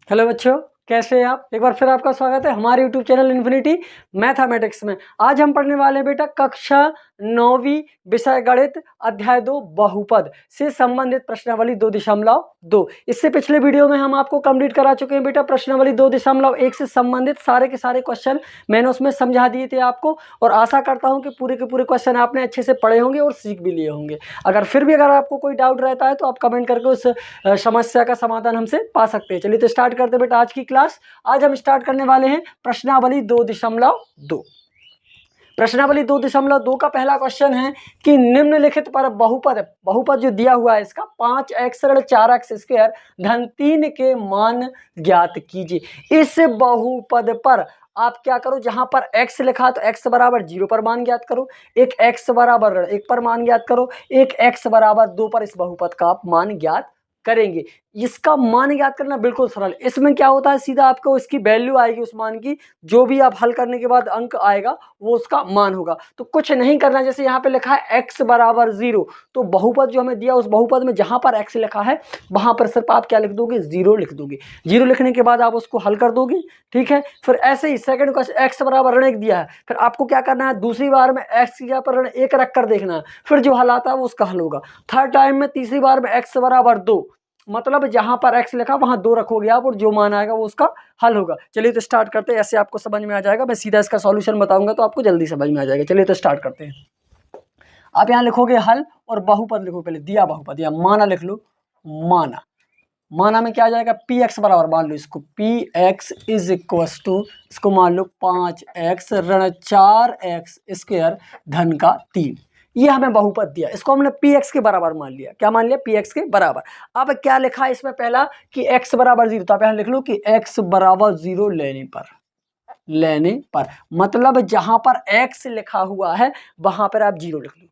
Hello बच्चों, कैसे हैं आप। एक बार फिर आपका स्वागत है हमारे यूट्यूब चैनल इन्फिनिटी मैथमेटिक्स में। आज हम पढ़ने वाले हैं बेटा कक्षा 9वीं विषय गणित अध्याय 2 बहुपद से संबंधित प्रश्नावली 2.2। इससे पिछले वीडियो में हम आपको कंप्लीट करा चुके हैं बेटा प्रश्नावली 2.1 से संबंधित सारे के सारे क्वेश्चन मैंने उसमें समझा दिए थे आपको, और आशा करता हूं कि पूरे के पूरे क्वेश्चन आपने अच्छे से पढ़े होंगे और सीख भी लिए होंगे। अगर आपको कोई डाउट रहता है तो आप कमेंट करके उस समस्या का समाधान हमसे पा सकते हैं। चलिए तो स्टार्ट करते हैं बेटा आज की क्लास। आज हम स्टार्ट करने वाले हैं प्रश्नावली 2.2। प्रश्नावली 2.2 का पहला क्वेश्चन है कि निम्नलिखित पर बहुपद जो दिया हुआ है इसका 5x ऋण 4x स्क्वायर धन 3 के मान ज्ञात कीजिए। इस बहुपद पर आप क्या करो, जहां पर x लिखा तो x बराबर 0 पर मान ज्ञात करो, एक x बराबर ऋण 1 पर मान ज्ञात करो, एक x बराबर 2 पर इस बहुपद का आप मान ज्ञात करेंगे। इसका मान ज्ञात करना बिल्कुल सरल। इसमें क्या होता है, सीधा आपको इसकी वैल्यू आएगी उस मान की, जो भी आप हल करने के बाद अंक आएगा वो उसका मान होगा। तो कुछ नहीं करना, जैसे यहाँ पे लिखा है x बराबर 0, तो बहुपद जो हमें दिया उस बहुपद में जहां पर x लिखा है वहां पर सिर्फ आप क्या लिख दोगे, 0 लिख दोगे। 0 लिखने के बाद आप उसको हल कर दोगे, ठीक है। फिर ऐसे ही सेकंड क्वेश्चन x बराबर ऋण 1 दिया है, फिर आपको क्या करना है, दूसरी बार में x की जगह पर ऋण 1 रख कर देखना है, फिर जो हल आता है वो उसका हल होगा। थर्ड टाइम में तीसरी बार में x बराबर 2, मतलब जहां पर x लिखा वहां 2 रखोगे आप, और जो मान आएगा वो उसका हल होगा। चलिए तो स्टार्ट करते हैं, ऐसे आपको समझ में आ जाएगा। मैं सीधा इसका सॉल्यूशन बताऊंगा तो आपको जल्दी समझ में आ जाएगा। चलिए तो स्टार्ट करते हैं। आप यहाँ लिखोगे हल और बहुपद लिखो, पहले दिया बहुपद या माना लिख लो। माना में क्या आ जाएगा, px बराबर मान लो इसको, px इज इक्व टू, इसको मान लो 5x ऋण 4x स्क्वायर धन का 3। ये हमें बहुपद दिया, इसको हमने px के बराबर मान लिया। क्या मान लिया, px के बराबर। अब क्या लिखा है इसमें पहला कि x बराबर 0, तो आप यहाँ लिख लो कि x बराबर 0 लेने पर मतलब जहां पर x लिखा हुआ है वहां पर आप 0 लिख लो,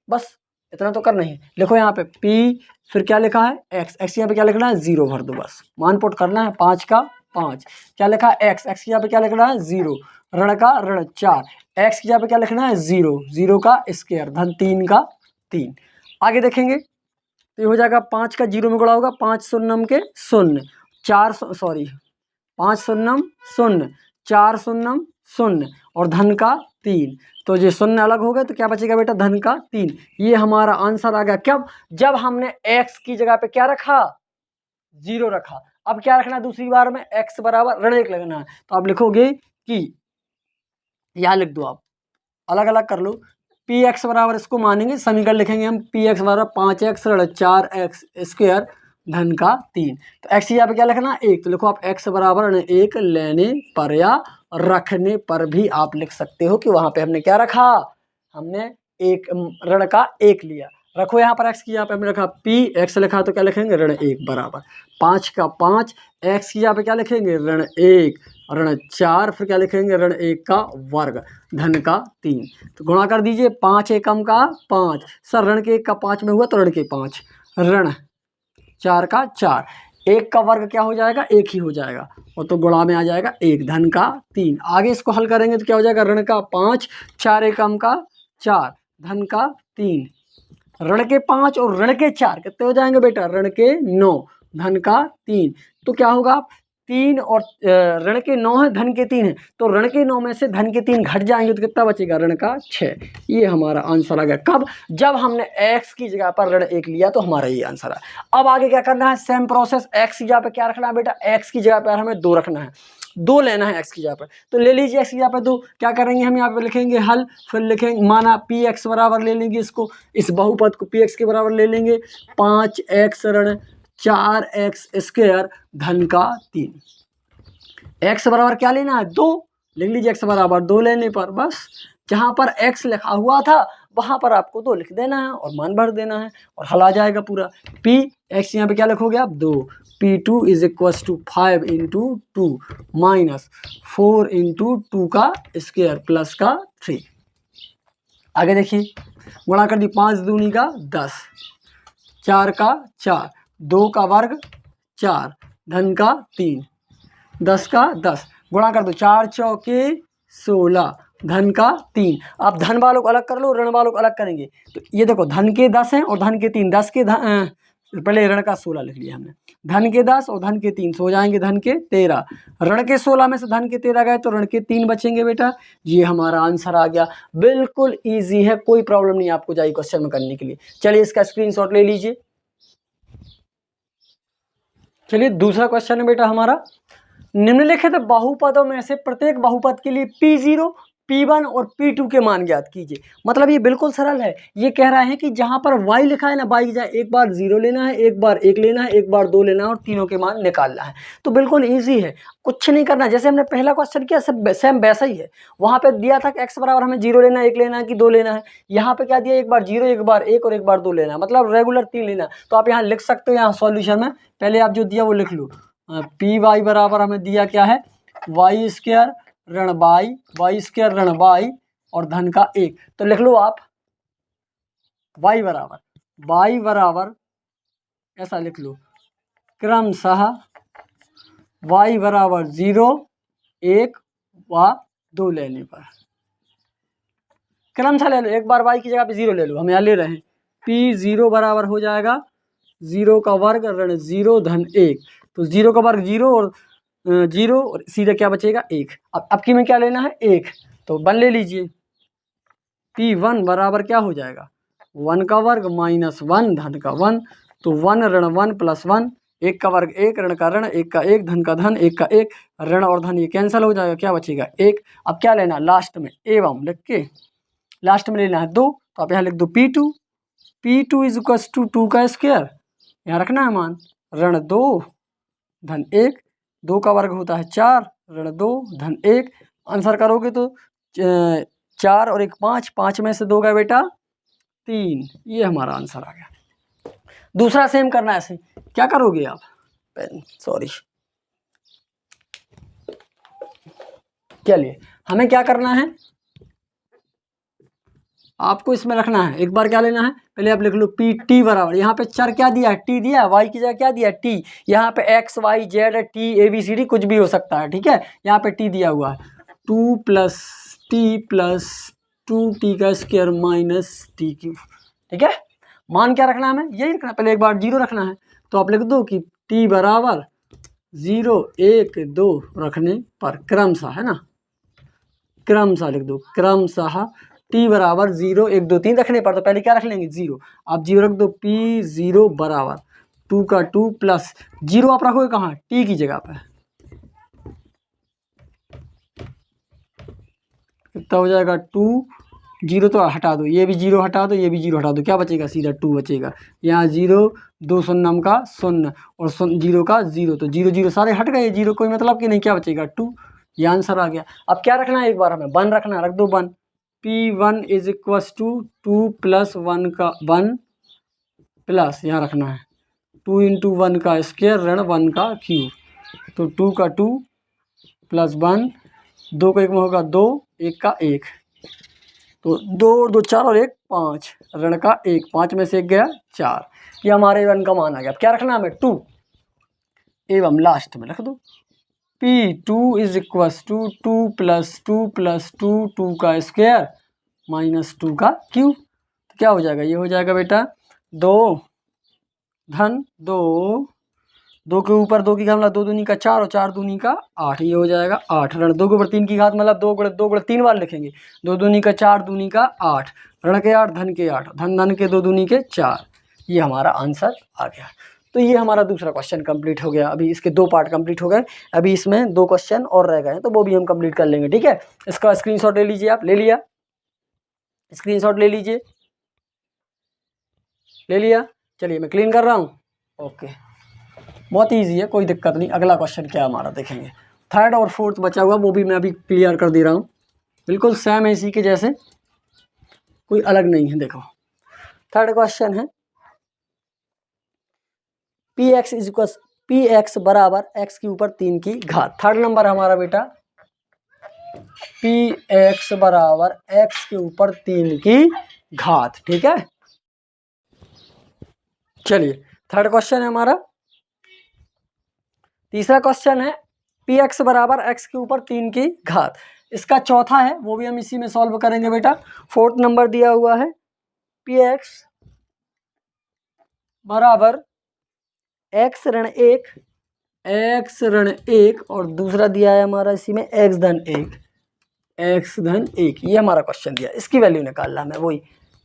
बस इतना तो करना ही। लिखो यहाँ पे p, फिर क्या लिखा है x यहाँ पे क्या लिखना है, 0 भर दो, बस मान पुट करना है। 5 का 5, क्या लिखा है x यहाँ पे क्या लिखना है, 0, ऋण का ऋण 4, x यहाँ पे क्या लिखना है, 0, 0 का स्क्वायर धन 3 का 3। आगे देखेंगे तो ये हो जाएगा 5 का 0 में गुणा होगा, 5 शून्यम के 0, 4 सॉरी 5 शून्यम 0, 4 शून्यम 0 और धन का 3, तो ये शून्य अलग हो गए तो क्या बचेगा बेटा, धन का 3। ये हमारा आंसर आ गया। कब, जब हमने x की जगह पे क्या रखा, 0 रखा। अब क्या रखना है, दूसरी बार में x बराबर ऋण 1 लगना है, तो आप लिखोगे कि यहां लिख दो, आप अलग अलग कर लो। px बराबर इसको मानेंगे, समीकरण लिखेंगे हम, px बराबर 5x ऋण 4x स्क्वायर धन का 3। तो x यहाँ पे क्या लिखना, 1, तो लिखो आप x बराबर ऋण 1 लेने पर या रखने पर भी आप लिख सकते हो कि वहां पे हमने क्या रखा, हमने एक ऋण का 1 लिया। रखो यहाँ पर x की, यहाँ पे हमने रखा px लिखा तो क्या लिखेंगे, ऋण 1 बराबर 5 का 5, x की यहाँ पे क्या लिखेंगे, ऋण 1 ऋण 4, फिर क्या लिखेंगे, ऋण 1 का वर्ग धन का 3। तो गुणा कर दीजिए, 5 एकम का 5, सर ऋण के 1 का 5 में हुआ तो ऋण के 5, ऋण 4 का 4, 1 का वर्ग क्या हो जाएगा, 1 ही हो जाएगा, और तो गुणा में आ जाएगा 1 धन का 3। आगे इसको हल करेंगे तो क्या हो जाएगा, ऋण का 5, 4 एकम का 4 धन का 3, ऋण के 5 और ऋण के 4 कितने हो जाएंगे बेटा, ऋण के 9 धन का 3। तो क्या होगा, 3 और ऋण के 9 है, धन के 3 है, तो ऋण के 9 में से धन के 3 घट जाएंगे तो कितना बचेगा, ऋण का 6। ये हमारा आंसर आ गया। कब, जब हमने x की जगह पर ऋण 1 लिया तो हमारा ये आंसर है। अब आगे क्या करना है, सेम प्रोसेस, x की जगह पर क्या रखना है बेटा, x की जगह पर हमें 2 रखना है, 2 लेना है x की जगह पर, तो ले लीजिए x की जगह पर 2। क्या करेंगे हम, यहाँ पे लिखेंगे हल, फिर लिखेंगे माना px बराबर ले लेंगे इसको, इस बहुपद को px के बराबर ले लेंगे, 5x ऋण 4x स्क्वायर धन का 3। x बराबर क्या लेना है, 2, लिख लीजिए x बराबर 2 लेने पर बस जहां पर x लिखा हुआ था वहां पर आपको 2 लिख देना है और मान भर देना है और हल आ जाएगा पूरा। p x यहाँ पे क्या लिखोगे आप, 2, p2 is equal to 5 into 2 minus 4 into 2 का स्क्वायर प्लस का 3। आगे देखिए, गुणा कर दी, 5 दूनी का 10, 4 का 4, 2 का वर्ग 4 धन का 3, 10 का 10, गुणा कर दो, 4 चौके 16 धन का 3। आप धन वालों को अलग कर लो, ऋण वालों को अलग करेंगे तो ये देखो धन के 10 हैं और धन के 3, 10 के पहले ऋण का 16 लिख लिया हमने, धन के 10 और धन के 3 हो जाएंगे धन के 13, ऋण के 16 में से धन के 13 गए तो ऋण के 3 बचेंगे बेटा। ये हमारा आंसर आ गया। बिल्कुल इजी है, कोई प्रॉब्लम नहीं आपको जाएगी क्वेश्चन में करने के लिए। चलिए इसका स्क्रीनशॉट ले लीजिए। चलिए दूसरा क्वेश्चन है बेटा हमारा, निम्नलिखित बहुपदों में से प्रत्येक बहुपद के लिए P0, P1 और P2 के मान ज्ञात कीजिए। मतलब ये बिल्कुल सरल है। ये कह रहा है कि जहां पर y लिखा है ना, y की जगह एक बार 0 लेना है, एक बार 1 लेना है, एक बार 2 लेना है और तीनों के मान निकालना है। तो बिल्कुल ईजी है, कुछ नहीं करना। जैसे हमने पहला क्वेश्चन किया सब सेम वैसा ही है। वहां पे दिया था कि x बराबर हमें 0 लेना है, 1 लेना है कि 2 लेना है। यहाँ पे क्या दिया, एक बार 0, एक बार 1 और एक बार 2 लेना है, मतलब रेगुलर 3 लेना है। तो आप यहाँ लिख सकते हो, यहाँ सॉल्यूशन में पहले आप जो दिया वो लिख लो। पी वाई बराबर हमें दिया क्या है, वाई स्क्वायर ऋण बाई, वाई स्क्वायर ऋण बाई और धन का 1। तो लिख लो आप वाई बराबर ऐसा लिख लो, क्रमशः वाई बराबर 0, 1 व 2 लेने पर क्रमशः ले लो। एक बार वाई की जगह पे 0 ले लो, हम यहाँ ले रहे हैं। P0 बराबर हो जाएगा 0 का वर्ग ऋण 0 धन 1। तो 0 का वर्ग 0 और 0 और सीधे क्या बचेगा 1। अब की में क्या लेना है 1, तो 1 ले लीजिए। P1 बराबर क्या हो जाएगा 1 का वर्ग माइनस 1 धन का 1। तो 1 ऋण 1 प्लस 1, 1 का वर्ग 1, ऋण का ऋण, 1 का 1, धन का धन, 1 का 1, ऋण और धन ये कैंसिल हो जाएगा, क्या बचेगा 1। अब क्या लेना लास्ट में एवं लिख के लास्ट में लेना है 2। तो आप यहाँ लिख दो P2 इज इक्वल टू 2 का स्क्वायर, यहाँ रखना है मान, ऋण 2 धन 1, 2 का वर्ग होता है 4, ऋण 2 धन 1। आंसर करोगे तो 4 और 1 5, 5 में से 2 गए बेटा 3। ये हमारा आंसर आ गया। दूसरा सेम करना है ऐसे। क्या करोगे आप, सॉरी, चलिए हमें क्या करना है, आपको इसमें रखना है। एक बार क्या लेना है, पहले आप लिख लो P बराबर, यहाँ पे चर क्या दिया है t दिया है, y की जगह क्या दिया है t। यहाँ पे x y z t a b c d कुछ भी हो सकता है, ठीक है। यहाँ पे t दिया हुआ है 2 + t + 2t का स्क्वायर माइनस t क्यूब, ठीक है। मान क्या रखना है हमें, यही रखना, पहले एक बार 0 रखना है। तो आप लिख दो कि t बराबर 0 1 2 रखने पर क्रमशः, है ना, क्रमशः लिख दो, क्रमशः t बराबर 0 1 2 3 रखने पर, तो पहले क्या रख लेंगे 0। आप 0 रख दो, P0 बराबर 2 का 2 प्लस 0 आप रखोगे कहाँ, t की जगह पर, कितना हो जाएगा 2, 0 तो हटा दो, ये भी 0 हटा दो, ये भी 0 हटा दो, क्या बचेगा सीधा 2 बचेगा। यहाँ 0 2 शून्य का 0 और 0 का 0, तो 0 0 सारे हट गए, 0 कोई मतलब कि नहीं, क्या बचेगा 2। ये आंसर आ गया। अब क्या रखना है, एक बार हमें 1 रखना है, रख दो 1। P1 इज इक्व टू 2 + 1 का 1 प्लस यहाँ रखना है 2 × 1 का स्क्वायर ऋण 1 का क्यूब। तो 2 का 2 प्लस 1, 2 का 1 में होगा 2, 1 का 1, तो 2 और 2 4 और 1 5, ऋण का 1, 5 में से 1 गया 4। ये हमारे 1 का मान आ गया। अब क्या रखना है हमें 2, एवं लास्ट में रख दो P2 इज इक्व टू 2 + 2 + 2 2 का स्क्वायर माइनस 2 का क्यूब। तो क्या हो जाएगा, ये हो जाएगा बेटा 2 धन 2, 2 के ऊपर 2 की घात मतलब 2 दूनी का 4 और 4 दूनी का 8, ये हो जाएगा 8। ऋण 2 के ऊपर 3 की घात मतलब 2 × 2 × 3 बार लिखेंगे, 2 दूनी का 4 दूनी का 8, ऋण के 8 धन के 8, धन धन के 2 दूनी के 4। ये हमारा आंसर आ गया। तो ये हमारा दूसरा क्वेश्चन कंप्लीट हो गया। अभी इसके 2 पार्ट कंप्लीट हो गए, अभी इसमें 2 क्वेश्चन और रह गए हैं, तो वो भी हम कंप्लीट कर लेंगे, ठीक है। इसका स्क्रीनशॉट ले लीजिए आप, ले लिया स्क्रीनशॉट, ले लीजिए, ले लिया। चलिए मैं क्लीन कर रहा हूँ, ओके। बहुत ईजी है, कोई दिक्कत नहीं। अगला क्वेश्चन क्या हमारा देखेंगे, थर्ड और फोर्थ बचा हुआ, वो भी मैं अभी क्लियर कर दे रहा हूँ। बिल्कुल सेम है इसी के जैसे, कोई अलग नहीं है। देखो थर्ड क्वेश्चन है Px बराबर x के ऊपर 3 की घात। थर्ड नंबर हमारा बेटा Px बराबर x के ऊपर 3 की घात, ठीक है। चलिए थर्ड क्वेश्चन है हमारा। तीसरा क्वेश्चन है Px बराबर x के ऊपर 3 की घात। इसका चौथा है, वो भी हम इसी में सॉल्व करेंगे बेटा। फोर्थ नंबर दिया हुआ है Px बराबर x ऋण 1, x ऋण 1 और दूसरा दिया है हमारा इसी में x धन 1, x धन 1। ये हमारा क्वेश्चन दिया, इसकी वैल्यू निकालना हमें। वही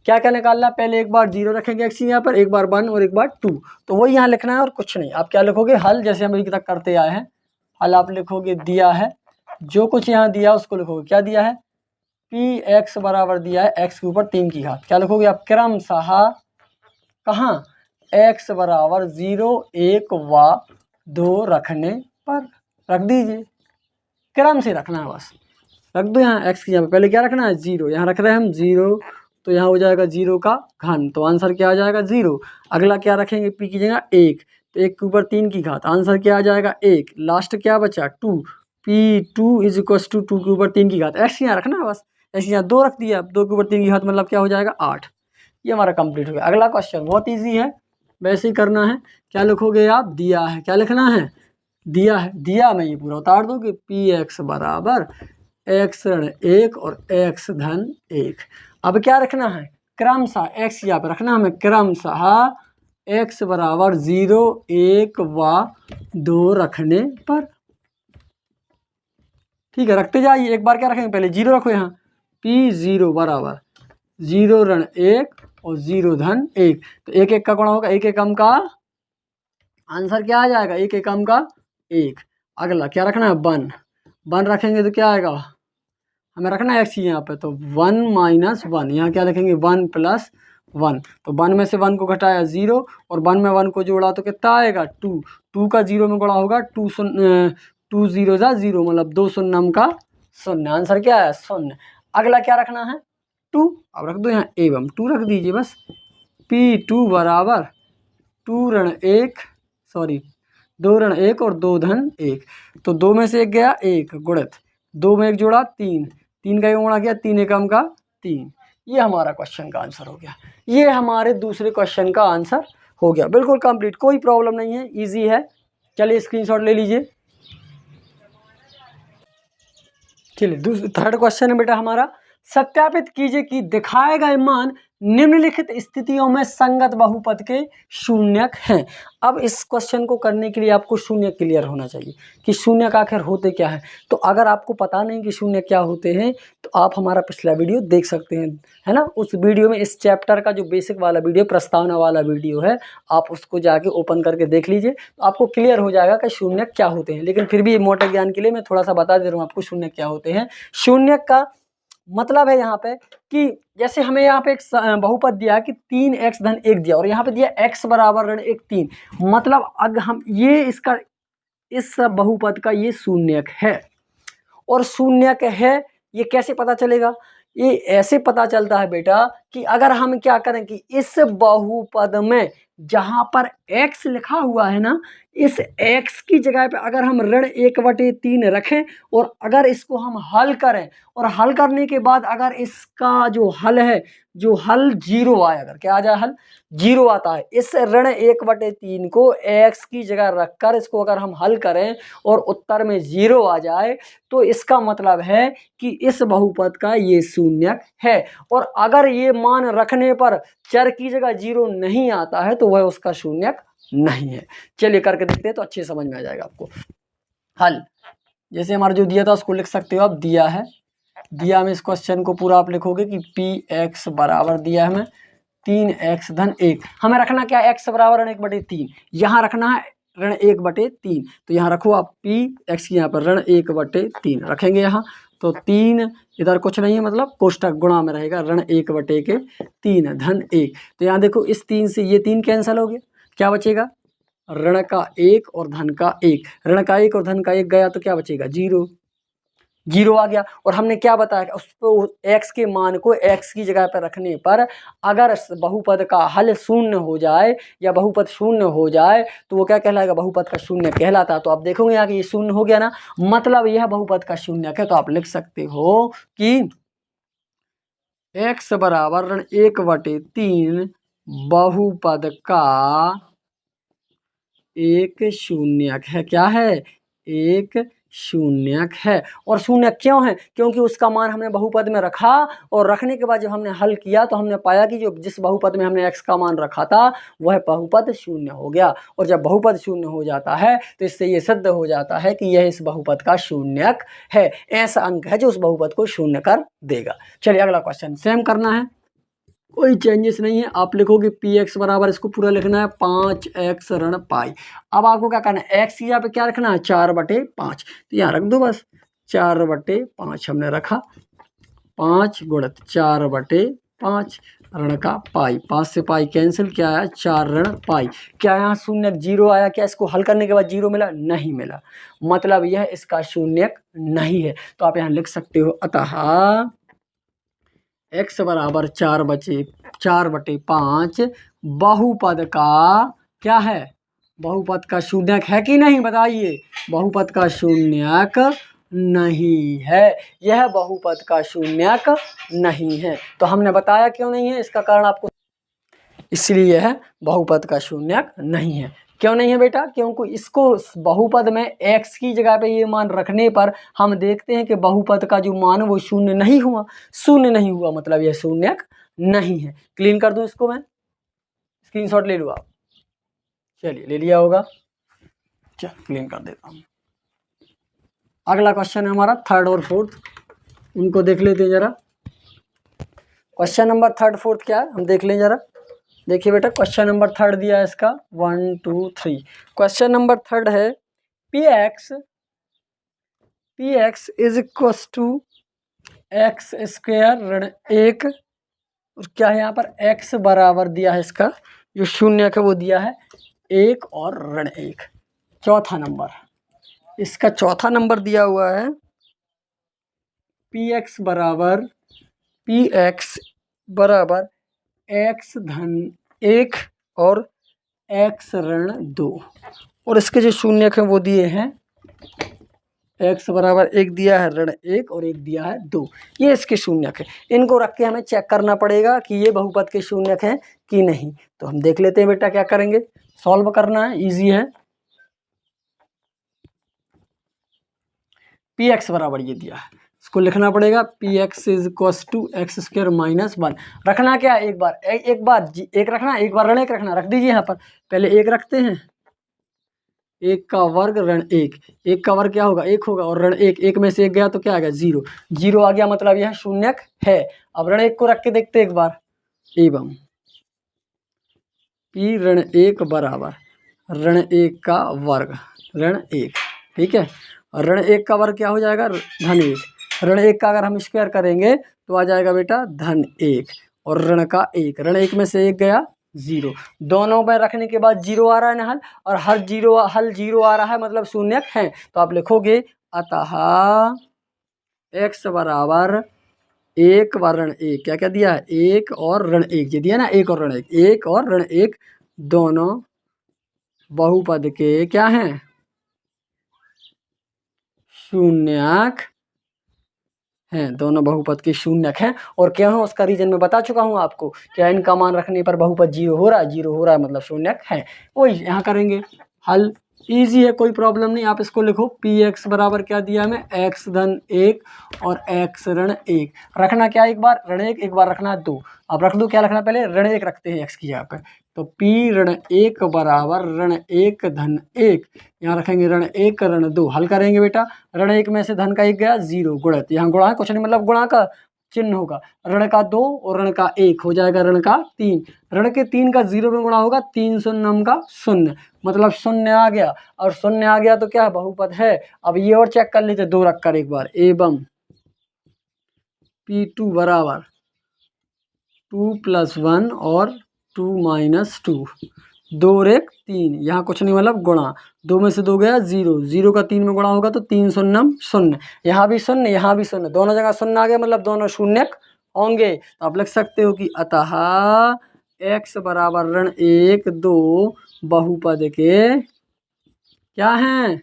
क्या क्या निकालना, पहले एक बार 0 रखेंगे x यहाँ पर, एक बार 1 और एक बार 2, तो वही यहाँ लिखना है और कुछ नहीं। आप क्या लिखोगे, हल, जैसे हम अभी तक करते आए हैं। हल आप लिखोगे, दिया है जो कुछ यहाँ दिया उसको लिखोगे। क्या दिया है, पी एक्स बराबर दिया है x के ऊपर 3 की घात। क्या लिखोगे आप, क्रमशः कहाँ, x बराबर 0, 1 व 2 रखने पर रख दीजिए। क्रम से रखना है बस, रख दो यहाँ x की जगह पे। पहले क्या रखना है, 0, यहाँ रख रहे हैं हम 0, तो यहाँ हो जाएगा 0 का घन, तो आंसर क्या आ जाएगा 0। अगला क्या रखेंगे, p की जगह 1, तो 1 के ऊपर 3 की घात, आंसर क्या आ जाएगा 1। लास्ट क्या बचा 2, p2 इज इक्व टू 2 के ऊपर 3 की घात। x यहाँ रखना है बस, x यहाँ 2 रख दिया, 2 के ऊपर 3 की घात मतलब क्या हो जाएगा 8। ये हमारा कंप्लीट हो गया। अगला क्वेश्चन बहुत ईजी है, वैसे ही करना है। क्या लिखोगे आप, दिया है, क्या लिखना है, दिया है, दिया में ये पूरा उतार दो कि पी एक्स बराबर x ऋण 1 और x धन 1। अब क्या रखना है, क्रमशः x यहाँ पे रखना हमें, क्रमशः x बराबर 0, 1 व 2 रखने पर। ठीक है, रखते जाइए। एक बार क्या रखेंगे, पहले 0 रखो यहाँ, p0 बराबर 0 ऋण 1 और 0 धन 1, तो 1 1 का गुणा होगा, 1 एकम का आंसर क्या आ जाएगा, 1 एकम का 1। अगला क्या रखना है, 1, 1 रखेंगे तो क्या आएगा, हमें रखना है x यहाँ पे, तो 1 माइनस 1, यहाँ क्या लिखेंगे 1 प्लस 1, तो 1 में से 1 को घटाया 0 और 1 में 1 को जोड़ा तो कितना आएगा 2, 2 का 0 में गुणा होगा 2 0 जा 0, मतलब 2 शून्यम का 0, आंसर क्या है 0। अगला क्या रखना है 2, अब रख दो यहाँ एवं 2 रख दीजिए बस, p2 बराबर 2 ऋण 1 सॉरी 2 ऋण 1 और 2 धन 1, तो 2 में से 1 गया 1 गुणित 2 में 1 जोड़ा 3, 3 का 1 गुणा किया 3 एकम का 3। ये हमारा क्वेश्चन का आंसर हो गया। ये हमारे दूसरे क्वेश्चन का आंसर हो गया, बिल्कुल कंप्लीट, कोई प्रॉब्लम नहीं है, इजी है। चलिए स्क्रीनशॉट ले लीजिए। चलिए थर्ड क्वेश्चन है बेटा हमारा, सत्यापित कीजिए कि दिखाए गए मान निम्नलिखित स्थितियों में संगत बहुपद के शून्यक हैं। अब इस क्वेश्चन को करने के लिए आपको शून्य क्लियर होना चाहिए कि शून्यक आखिर होते क्या हैं। तो अगर आपको पता नहीं कि शून्य क्या होते हैं तो आप हमारा पिछला वीडियो देख सकते हैं, है ना। उस वीडियो में इस चैप्टर का जो बेसिक वाला वीडियो, प्रस्तावना वाला वीडियो है, आप उसको जाके ओपन करके देख लीजिए, तो आपको क्लियर हो जाएगा कि शून्यक क्या होते हैं। लेकिन फिर भी मोटे ज्ञान के लिए मैं थोड़ा सा बता दे रहा हूँ आपको शून्यक क्या होते हैं। शून्यक का मतलब है यहाँ पे कि जैसे हमें यहाँ पे एक बहुपद दिया कि 3x धन 1 दिया और यहाँ पे दिया x बराबर ऋण 1 3, मतलब अगर हम ये इसका इस बहुपद का ये शून्यक है। और शून्यक है ये कैसे पता चलेगा, ये ऐसे पता चलता है बेटा कि अगर हम क्या करें कि इस बहुपद में जहाँ पर x लिखा हुआ है ना, इस x की जगह पे अगर हम ऋण 1/3 रखें और अगर इसको हम हल करें और हल करने के बाद अगर इसका जो हल है, जो हल 0 आए, अगर क्या आ जाए हल 0 आता है, इस ऋण 1/3 को x की जगह रखकर इसको अगर हम हल करें और उत्तर में 0 आ जाए तो इसका मतलब है कि इस बहुपद का ये शून्यक है। और अगर ये मान रखने पर चर की जगह 0 नहीं आता है तो वह उसका शून्यक नहीं है। चलिए करके देखते हैं तो अच्छे समझ में आ जाएगा आपको। हल जैसे हमारा जो दिया था उसको लिख सकते हो आप, दिया है, दिया में इस क्वेश्चन को पूरा आप लिखोगे कि px बराबर दिया है हमें 3x धन 1, हमें रखना क्या है x बराबर ऋण 1/3, यहाँ रखना है ऋण 1/3, तो यहाँ रखो आप px की यहाँ पर ऋण 1/3 रखेंगे यहाँ, तो 3 इधर कुछ नहीं है, मतलब कोष्टक गुणा में रहेगा ऋण 1/3 धन 1, तो यहाँ देखो इस 3 से ये 3 कैंसिल हो गया, क्या बचेगा ऋण का 1 और धन का 1, ऋण का 1 और धन का 1 गया तो क्या बचेगा 0, 0 आ गया। और हमने क्या बताया उस पर x के मान को x की जगह पर रखने पर अगर बहुपद का हल शून्य हो जाए या बहुपद शून्य हो जाए तो वो क्या कहलाएगा, बहुपद का शून्य कहलाता। तो आप देखोगे यहाँ कि ये शून्य हो गया ना, मतलब यह बहुपद का शून्यक है। तो आप लिख सकते हो कि x बराबर ऋण 1/3 बहुपद का एक शून्यक है। क्या है, एक शून्यक है। और शून्यक क्यों है? क्योंकि उसका मान हमने बहुपद में रखा और रखने के बाद जब हमने हल किया तो हमने पाया कि जो जिस बहुपद में हमने x का मान रखा था वह बहुपद शून्य हो गया। और जब बहुपद शून्य हो जाता है तो इससे ये सिद्ध हो जाता है कि यह इस बहुपद का शून्यक है। ऐसा अंक है जो उस बहुपद को शून्य कर देगा। चलिए अगला क्वेश्चन सेम करना है, कोई चेंजेस नहीं है। आप लिखोगे पी एक्स बराबर, इसको पूरा लिखना है 5x ऋण पाई। अब आपको क्या करना है, x की यहाँ पे क्या रखना है 4/5, तो यहाँ रख दो बस 4/5 हमने रखा, 5 गुणित 4/5 ऋण का पाई, 5 से पाई कैंसिल, क्या आया 4 ऋण पाई। क्या यहाँ शून्यक 0 आया? क्या इसको हल करने के बाद 0 मिला? नहीं मिला, मतलब यह इसका शून्यक नहीं है। तो आप यहाँ लिख सकते हो अतः x बराबर 4/5 बहुपद का क्या है? बहुपद का शून्यक है कि नहीं बताइए? बहुपद का शून्यक नहीं है, यह बहुपद का शून्यक नहीं है। तो हमने बताया क्यों नहीं है, इसका कारण आपको, इसलिए यह बहुपद का शून्यक नहीं है। क्यों नहीं है बेटा? क्योंकि इसको बहुपद में x की जगह पे ये मान रखने पर हम देखते हैं कि बहुपद का जो मान वो शून्य नहीं हुआ, शून्य नहीं हुआ, मतलब यह शून्यक नहीं है। क्लीन कर दूं इसको, मैं स्क्रीनशॉट ले लूँ आप? चलिए ले लिया होगा, चल क्लीन कर देता हूँ। अगला क्वेश्चन है हमारा थर्ड और फोर्थ, उनको देख लेते हैं जरा। क्वेश्चन नंबर थर्ड फोर्थ क्या है हम देख लें जरा। देखिए बेटा क्वेश्चन नंबर थर्ड दिया है इसका 1 2 3। क्वेश्चन नंबर थर्ड है P X is equal to X square ऋण 1, और क्या है यहाँ पर x बराबर दिया है, इसका जो शून्यक है वो दिया है 1 और ऋण 1। चौथा नंबर, इसका चौथा नंबर दिया हुआ है पी एक्स बराबर x धन 1 और x ऋण 2, और इसके जो शून्यक है वो दिए हैं x बराबर 1 दिया है, ऋण 1 और 1 दिया है 2। ये इसके शून्यक है। इनको रख के हमें चेक करना पड़ेगा कि ये बहुपद के शून्यक हैं कि नहीं। तो हम देख लेते हैं बेटा क्या करेंगे, सॉल्व करना है, इजी है। पी एक्स बराबर ये दिया है, इसको लिखना पड़ेगा P X is equals to X square minus 1। रखना क्या है, एक बार एक रखना, एक बार ऋण 1 रखना, रख दीजिए यहाँ पर। पहले 1 रखते हैं, 1 का वर्ग ऋण 1, 1 का वर्ग क्या होगा 1 होगा, और ऋण 1, 1 में से 1 गया तो क्या आ गया 0, 0 आ गया, मतलब यह शून्यक है। अब ऋण 1 को रख के देखते एक बार, एवं पी ऋण 1 बराबर ऋण 1 का वर्ग ऋण 1, ठीक है। और ऋण 1 का वर्ग क्या हो जाएगा धन 1, ऋण 1 का अगर हम स्क्वायर करेंगे तो आ जाएगा बेटा धन 1, और ऋण का 1, ऋण 1 में से 1 गया 0, दोनों में रखने के बाद 0 आ रहा है ना हल, और हल 0 आ रहा है, मतलब शून्यक है। तो आप लिखोगे अतः x बराबर 1 व ऋण 1, क्या क्या दिया है 1 और ऋण 1, ये दिया ना 1 और ऋण 1, 1 और ऋण 1 दोनों बहुपद के क्या हैं शून्यक हैं, दोनों बहुपद के शून्यक हैं। और क्या है उसका रीजन मैं बता चुका हूं आपको, क्या इनका मान रखने पर बहुपद 0 हो रहा है, 0 हो रहा है मतलब शून्यक है। वही यहाँ करेंगे हल, इजी है, कोई प्रॉब्लम नहीं। आप इसको लिखो पी एक्स बराबर क्या दिया हमें x धन 1 और x ऋण 1। रखना क्या एक बार ऋण 1, एक बार रखना 2। अब रख दो, क्या रखना पहले ऋण 1 रखते हैं x की जगह पे, तो p ऋण 1 बराबर ऋण 1 धन 1, यहाँ रखेंगे ऋण 1 ऋण 2, हल करेंगे बेटा। ऋण 1 में से धन का 1 गया 0, गुणित यहाँ गुणा है कुछ नहीं, मतलब गुणा का चिन्ह होगा, ऋण का 2 और ऋण का 1 हो जाएगा ऋण का 3, ऋण के 3 का 0 में गुणा होगा, 3 शून्यम का 0, मतलब 0 आ गया। और 0 आ गया तो क्या है बहुपद है। अब ये और चेक कर लेते 2 रख कर एक बार, एवं P2 बराबर 2 + 1 और 2 - 2, 2 और 1 3, यहाँ कुछ नहीं मतलब गुणा, 2 में से 2 गया 0, 0 का 3 में गुणा होगा तो 3 शून्यम 0, यहाँ भी 0 यहाँ भी 0, दोनों जगह 0 आ गया, मतलब दोनों शून्यक होंगे। तो आप लिख सकते हो कि अतः x बराबर ऋण 1 2 बहुपद के क्या हैं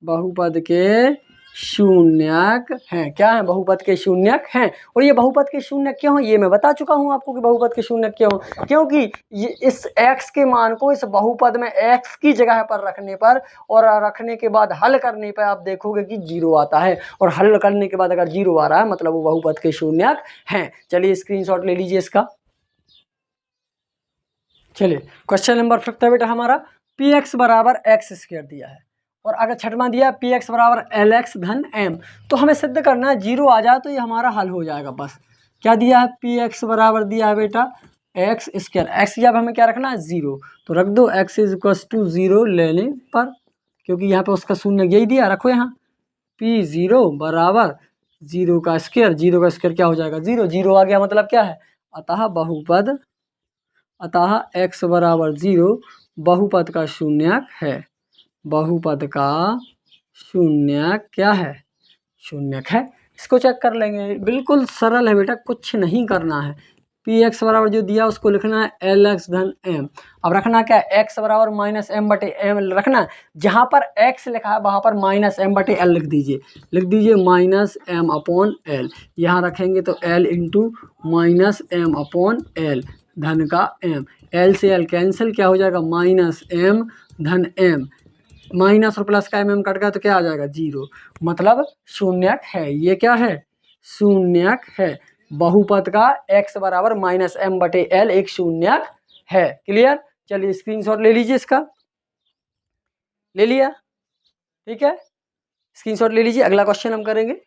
बहुपद के शून्यक हैं। क्या है? बहुपद के शून्यक हैं। और ये बहुपद के शून्यक क्यों हैं ये मैं बता चुका हूँ आपको कि बहुपद के शून्यक क्यों, क्योंकि ये इस x के मान को इस बहुपद में x की जगह पर रखने पर और रखने के बाद हल करने पर आप देखोगे कि 0 आता है, और हल करने के बाद अगर 0 आ रहा है मतलब वो बहुपद के शून्यक हैं। चलिए स्क्रीनशॉट ले लीजिए इसका। चलिए क्वेश्चन नंबर 5 है बेटा हमारा, पी एक्स बराबर एक्स स्क्वायर दिया है और अगर छठवां दिया पी एक्स बराबर एल एक्स धन एम, तो हमें सिद्ध करना है 0 आ जाए तो ये हमारा हल हो जाएगा बस। क्या दिया है? पी एक्स बराबर दिया है बेटा एक्स स्क्वायर, एक्स की जब हमें क्या रखना है 0, तो रख दो एक्स इज इक्वल टू 0 लेने पर, क्योंकि यहाँ पे उसका शून्य यही दिया, रखो यहाँ पी 0 बराबर 0 का स्क्वायर, 0 का स्क्वायर क्या हो जाएगा 0, 0 आ गया मतलब क्या है, अतः x बराबर 0 बहुपद का शून्यक है। बहुपद का शून्यक क्या है? शून्यक है। इसको चेक कर लेंगे, बिल्कुल सरल है बेटा, कुछ नहीं करना है। पी एक्स बराबर जो दिया उसको लिखना है एल एक्स धन एम। अब रखना क्या है? एक्स बराबर माइनस एम बटे एम रखना है। जहाँ पर एक्स लिखा है वहाँ पर माइनस एम बटे एल लिख दीजिए माइनस एम अपॉन एल। यहाँ रखेंगे तो L into minus M upon L धन का एम, एल से एल कैंसिल, क्या हो जाएगा माइनस एम धन एम, माइनस और प्लस का एम कट गया तो क्या आ जाएगा 0, मतलब शून्यक है। ये क्या है? शून्यक है। बहुपद का x बराबर माइनस एम बटे एल एक शून्यक है। क्लियर? चलिए स्क्रीनशॉट ले लीजिए इसका। ले लिया? ठीक है, स्क्रीनशॉट ले लीजिए। अगला क्वेश्चन हम करेंगे।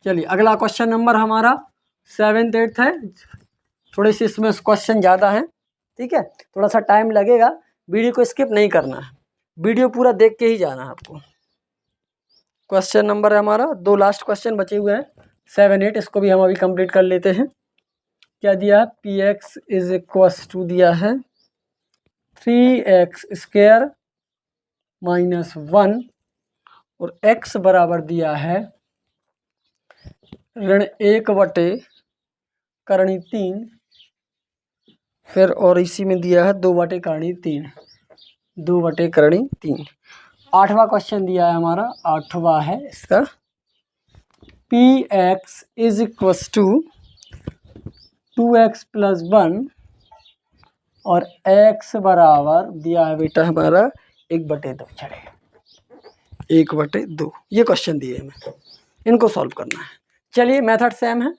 चलिए अगला क्वेश्चन नंबर हमारा 7th 8th है। थोड़े से इसमें क्वेश्चन ज़्यादा है, ठीक है, थोड़ा सा टाइम लगेगा। वीडियो को स्किप नहीं करना है, वीडियो पूरा देख के ही जाना है आपको। क्वेश्चन नंबर है हमारा, 2 लास्ट क्वेश्चन बचे हुए हैं 7 8, इसको भी हम अभी कंप्लीट कर लेते हैं। क्या दिया है? P X is equal to दिया है 3x स्क्वायर माइनस 1 और x बराबर दिया है ऋण 1 बटे करणी 3, फिर और इसी में दिया है 2 बटे करणी 3, 2 बटे करणी 3। 8वां क्वेश्चन दिया है हमारा, 8वां है इसका, P X is equal to 2x plus 1 और x बराबर दिया है बेटा हमारा 1/2। चलिए 1/2 ये क्वेश्चन दिए हैं, इनको सॉल्व करना है। चलिए मेथड सेम है,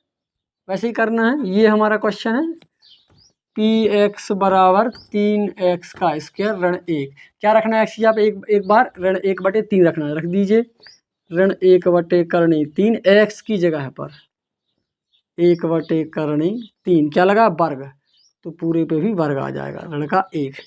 वैसे ही करना है। ये हमारा क्वेश्चन है, पी एक्स बराबर 3x का स्क्वायर ऋण 1, क्या रखना है? x की आप एक बार ऋण 1/3 रखना है, रख दीजिए ऋण 1 बटे करणी 3, x की जगह पर 1 बटे करणी 3, क्या लगा वर्ग, तो पूरे पे भी वर्ग आ जाएगा, ऋण का 1,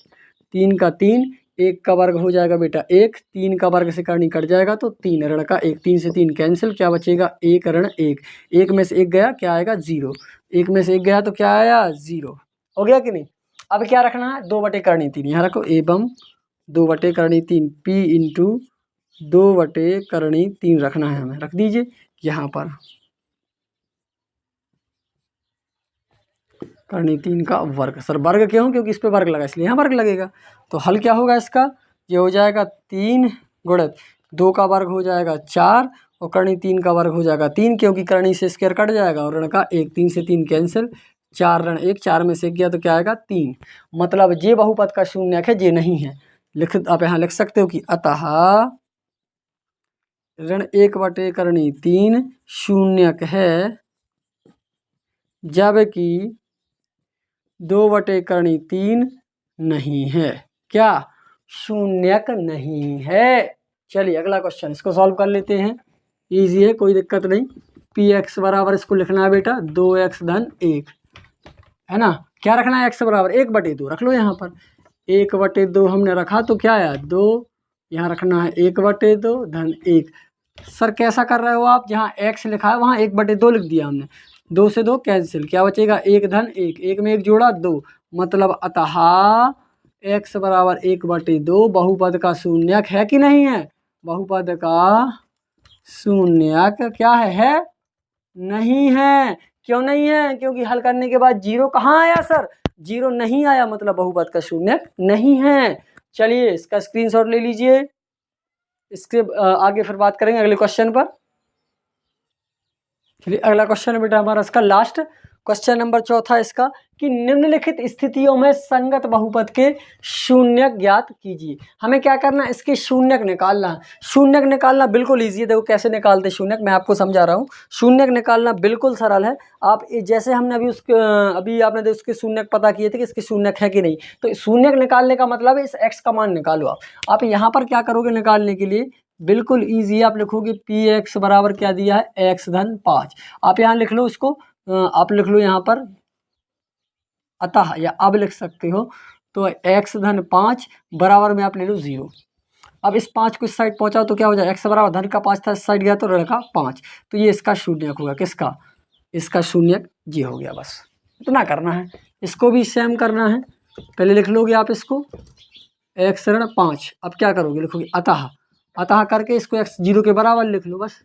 3 का 3, 1 का वर्ग हो जाएगा बेटा 1, 3 का वर्ग से करणी कट जाएगा तो 3, ऋण का 1, 3 से 3 कैंसिल, क्या बचेगा 1 ऋण 1, 1 में से 1 गया क्या आएगा 0, 1 में से 1 गया तो क्या आया 0, हो गया कि नहीं। अब क्या रखना है? 2 बटे करणी 3, यहाँ रखो एवं 2 बटे करणी 3 p इंटू 2 बटे करणी 3 रखना है हमें, रख दीजिए यहाँ पर करणी 3 का वर्ग। सर वर्ग क्यों? क्योंकि इस पे वर्ग लगा इसलिए यहाँ वर्ग लगेगा। तो हल क्या होगा इसका? ये हो जाएगा 3 गुणित 2 का वर्ग हो जाएगा 4 और करणी 3 का वर्ग हो जाएगा 3, क्योंकि करणी से स्क्वायर कट जाएगा और ऋण का 1, 3 से 3 कैंसिल, 4 ऋण 1, 4 में से 1 गया तो क्या आएगा 3, मतलब ये बहुपद का शून्यक है, ये नहीं है। आप यहाँ लिख सकते हो कि अतः ऋण 1 बटे करणी 3 शून्यक है जबकि 2 बटे करणी 3 नहीं है। क्या? शून्यक नहीं है। चलिए अगला क्वेश्चन, इसको सॉल्व कर लेते हैं, इजी है, कोई दिक्कत नहीं। पी एक्स बराबर इसको लिखना है बेटा 2x धन 1, है ना, क्या रखना है? x बराबर 1/2 रख लो यहाँ पर, 1/2 हमने रखा तो क्या आया 2, यहाँ रखना है 1/2 धन 1। सर कैसा कर रहे हो आप? जहाँ x लिखा है वहाँ 1/2 लिख दिया हमने, 2 से 2 कैंसिल, क्या बचेगा 1 धन 1, 1 में 1 जोड़ा 2, मतलब अतः x बराबर 1/2 बहुपद का शून्यक है कि नहीं है? बहुपद का शून्यक क्या है? नहीं है। क्यों नहीं है? क्योंकि हल करने के बाद 0 कहाँ आया सर? 0 नहीं आया, मतलब बहुपद का शून्यक नहीं है। चलिए इसका स्क्रीनशॉट ले लीजिए। इसके आगे फिर बात करेंगे अगले क्वेश्चन पर। चलिए अगला क्वेश्चन है बेटा हमारा इसका लास्ट क्वेश्चन नंबर चौथा इसका कि निम्नलिखित स्थितियों में संगत बहुपद के शून्यक ज्ञात कीजिए। हमें क्या करना है, इसके शून्यक निकालना है। शून्यक निकालना बिल्कुल ईजी है, देखो कैसे निकालते शून्यक, मैं आपको समझा रहा हूँ। शून्यक निकालना बिल्कुल सरल है। आप जैसे हमने अभी आपने उसके शून्यक पता किए थे कि इसके शून्यक है कि नहीं, तो शून्यक निकालने का मतलब है इस एक्स का मान निकालो। आप यहाँ पर क्या करोगे निकालने के लिए, बिल्कुल ईजी, आप लिखोगे पी एक्स बराबर क्या दिया है, एक्स धन 5। आप यहाँ लिख लो इसको, आप लिख लो यहाँ पर अतः, या अब लिख सकते हो, तो एक्स धन 5 बराबर में आप ले लो 0। अब इस 5 को इस साइड पहुँचाओ तो क्या हो जाए, एक्स बराबर धन का 5 था, इस साइड गया तो ऋण का 5, तो ये इसका शून्यक होगा। किसका, इसका शून्यक जी हो गया। बस इतना करना है। इसको भी सेम करना है, पहले लिख लोगे आप इसको एक्स ऋण 5। अब क्या करोगे, लिखोगे अतः, अतः करके इसको एक्स 0 के बराबर लिख लो। बस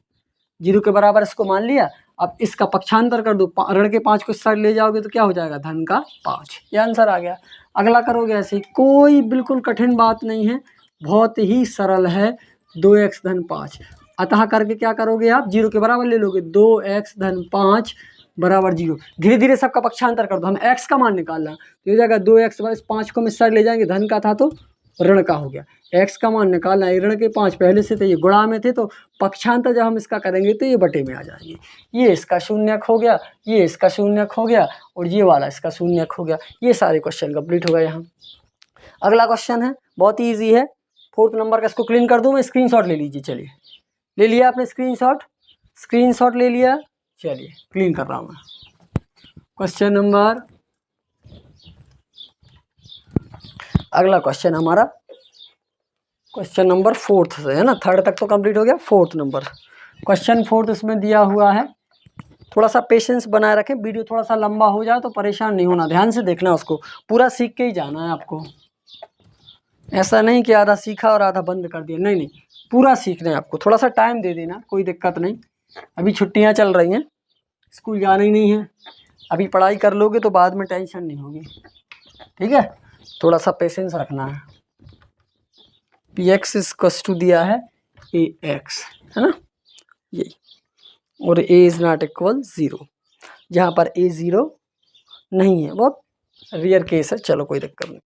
0 के बराबर इसको मान लिया। अब इसका पक्षांतर कर दो, ऋण के 5 को इस साइड ले जाओगे तो क्या हो जाएगा, धन का 5। ये आंसर आ गया। अगला करोगे ऐसे ही, कोई बिल्कुल कठिन बात नहीं है, बहुत ही सरल है। 2x धन 5 अतः करके क्या करोगे आप, 0 के बराबर ले लोगे, 2x धन 5 बराबर 0। धीरे धीरे सबका पक्षांतर कर दो, हम x का मान निकालना, तो ये जाएगा 2x बराबर 5 को हम इस साइड ले जाएंगे, धन का था तो ऋण का हो गया। x का मान निकालना है, ऋण के 5 पहले से थे, ये गुणा में थे, तो पक्षांतर जब हम इसका करेंगे तो ये बटे में आ जाएंगे। ये इसका शून्यक हो गया, ये इसका शून्यक हो गया, और ये वाला इसका शून्यक हो गया। ये सारे क्वेश्चन कंप्लीट हो गए यहाँ। अगला क्वेश्चन है, बहुत ही ईजी है, 4th नंबर का। इसको क्लीन कर दूँ मैं, स्क्रीनशॉट ले लीजिए। चलिए ले लिया आपने स्क्रीनशॉट ले लिया। चलिए क्लीन कर रहा हूँ मैं। क्वेश्चन नंबर, अगला क्वेश्चन हमारा क्वेश्चन नंबर 4th से है ना, 3rd तक तो कंप्लीट हो गया। 4th नंबर क्वेश्चन 4th इसमें दिया हुआ है। थोड़ा सा पेशेंस बनाए रखें, वीडियो थोड़ा सा लंबा हो जाए तो परेशान नहीं होना, ध्यान से देखना, उसको पूरा सीख के ही जाना है आपको। ऐसा नहीं कि आधा सीखा और आधा बंद कर दिया, नहीं, पूरा सीखना है आपको। थोड़ा सा टाइम दे देना, कोई दिक्कत नहीं। अभी छुट्टियां चल रही हैं, स्कूल जाना ही नहीं है, अभी पढ़ाई कर लोगे तो बाद में टेंशन नहीं होगी, ठीक है। थोड़ा सा पेशेंस रखना है। पी एक्स इक्वल्स टू दिया है ए एक्स, है ना, यही, और ए इज़ नॉट इक्वल 0, जहाँ पर ए 0 नहीं है, बहुत रेयर केस है। चलो कोई दिक्कत नहीं।